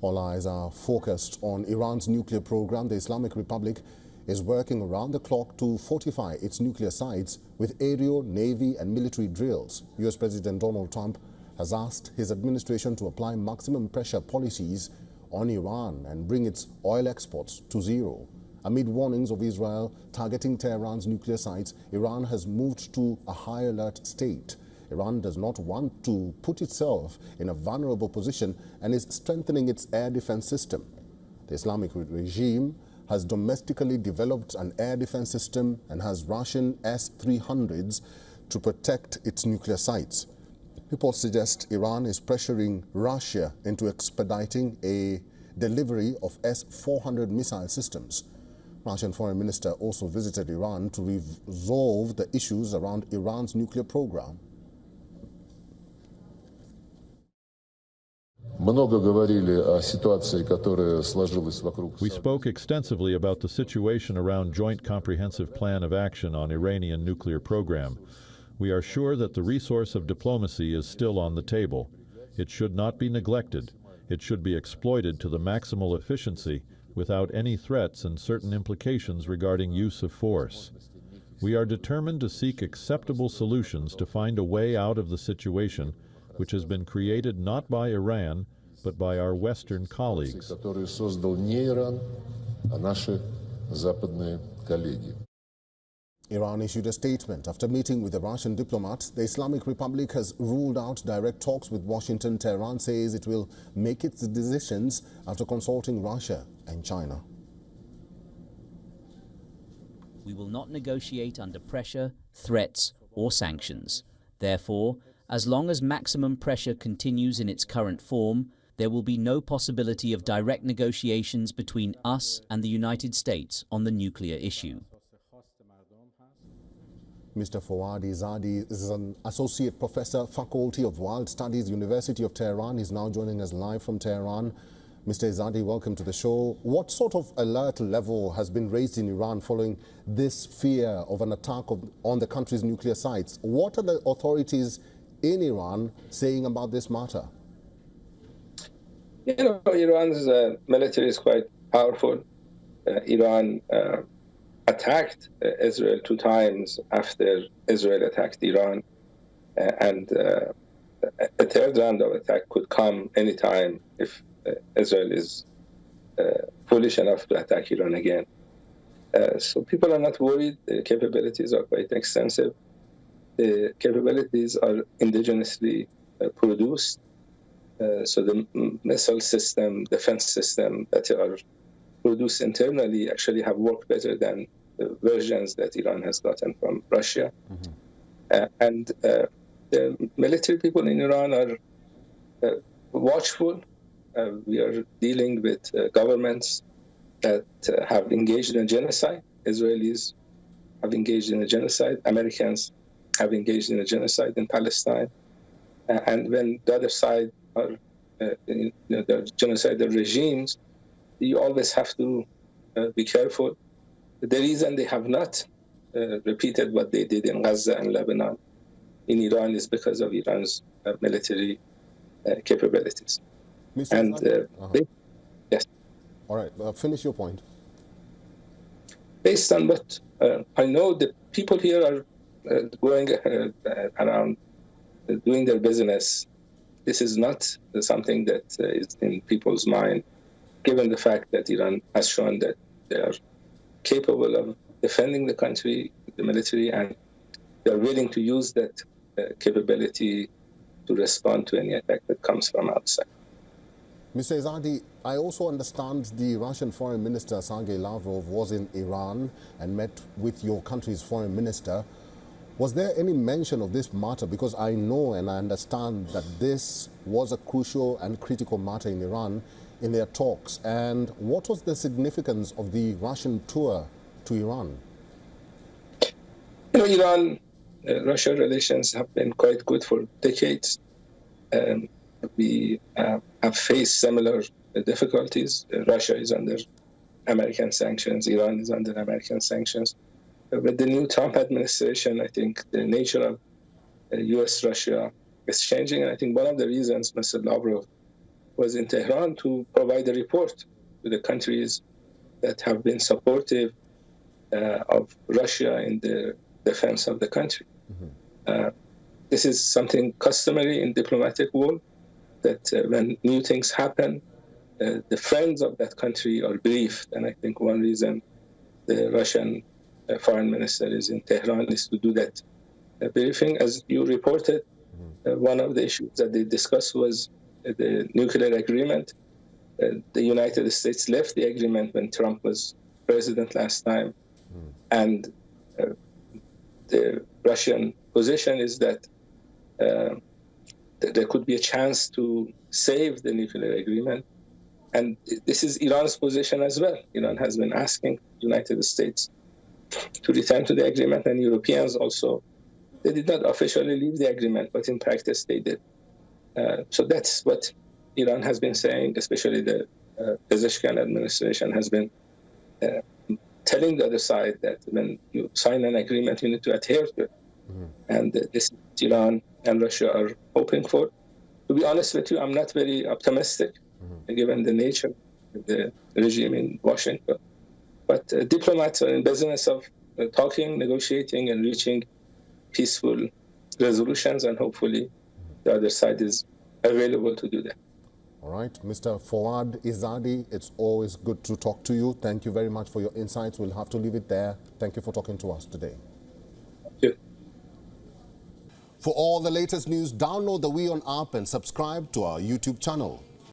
All eyes are focused on Iran's nuclear program. The Islamic Republic is working around the clock to fortify its nuclear sites with aerial, navy and military drills. US President Donald Trump has asked his administration to apply maximum pressure policies on Iran and bring its oil exports to zero. Amid warnings of Israel targeting Tehran's nuclear sites, Iran has moved to a high alert state. Iran does not want to put itself in a vulnerable position and is strengthening its air defense system. The Islamic regime has domestically developed an air defense system and has Russian S-300s to protect its nuclear sites. Reports suggest Iran is pressuring Russia into expediting a delivery of S-400 missile systems. Russian Foreign Minister also visited Iran to resolve the issues around Iran's nuclear program. We spoke extensively about the situation around Joint Comprehensive Plan of Action on Iranian nuclear program. We are sure that the resource of diplomacy is still on the table. It should not be neglected. It should be exploited to the maximal efficiency without any threats and certain implications regarding use of force. We are determined to seek acceptable solutions to find a way out of the situation which has been created not by Iran, but by our Western colleagues. Iran issued a statement after meeting with the Russian diplomats. The Islamic Republic has ruled out direct talks with Washington. Tehran says it will make its decisions after consulting Russia and China. We will not negotiate under pressure, threats, or sanctions. Therefore, as long as maximum pressure continues in its current form, there will be no possibility of direct negotiations between us and the United States on the nuclear issue. Mr. Fawad Izadi is an associate professor, Faculty of World Studies, University of Tehran. He's now joining us live from Tehran. Mr. Izadi, welcome to the show. What sort of alert level has been raised in Iran following this fear of an attack on the country's nuclear sites? What are the authorities in Iran saying about this matter? You know, Iran's military is quite powerful. Iran attacked Israel 2 times after Israel attacked Iran. And a 3rd round of attack could come anytime if Israel is foolish enough to attack Iran again. So people are not worried. The capabilities are quite extensive. The capabilities are indigenously produced. So the missile system, defense system that are produced internally actually have worked better than the versions that Iran has gotten from Russia. And the military people in Iran are watchful. We are dealing with governments that have engaged in a genocide. Israelis have engaged in a genocide. Americans have engaged in a genocide in Palestine. And when the other side are the genocidal regimes, you always have to be careful. The reason they have not repeated what they did in Gaza and Lebanon in Iran is because of Iran's military capabilities. Mr. And yes. All right, finish your point. Based on what I know, the people here are going around doing their business. This is not something that is in people's mind, given the fact that Iran has shown that they are capable of defending the country, the military, and they are willing to use that capability to respond to any attack that comes from outside. Mr. Izadi, I also understand the Russian Foreign Minister, Sergei Lavrov, was in Iran and met with your country's foreign minister. Was there any mention of this matter? Because I know and I understand that this was a crucial and critical matter in Iran in their talks. And what was the significance of the Russian tour to Iran? You know, Iran-Russia relations have been quite good for decades. We have faced similar difficulties. Russia is under American sanctions. Iran is under American sanctions. With the new Trump administration, I think the nature of U.S.-Russia is changing. And I think one of the reasons Mr. Lavrov was in Tehran to provide a report to the countries that have been supportive of Russia in the defense of the country. This is something customary in diplomatic world, that when new things happen, the friends of that country are briefed. And I think one reason the Russian foreign minister is in Tehran is to do that briefing. As you reported, one of the issues that they discussed was the nuclear agreement. The United States left the agreement when Trump was president last time. And the Russian position is that there could be a chance to save the nuclear agreement. And this is Iran's position as well. Iran has been asking the United States to return to the agreement, and Europeans also. They did not officially leave the agreement, but in practice they did. So that's what Iran has been saying, especially the Pezeshkian administration has been telling the other side that when you sign an agreement, you need to adhere to it. And this Iran and Russia are hoping for. To be honest with you, I'm not very optimistic, given the nature of the regime in Washington. But diplomats are in business of talking, negotiating, and reaching peaceful resolutions, and hopefully the other side is available to do that. All right, Mr. Fawad Izadi, it's always good to talk to you. Thank you very much for your insights. We'll have to leave it there. Thank you for talking to us today. Thank you. For all the latest news, download the WION app and subscribe to our YouTube channel.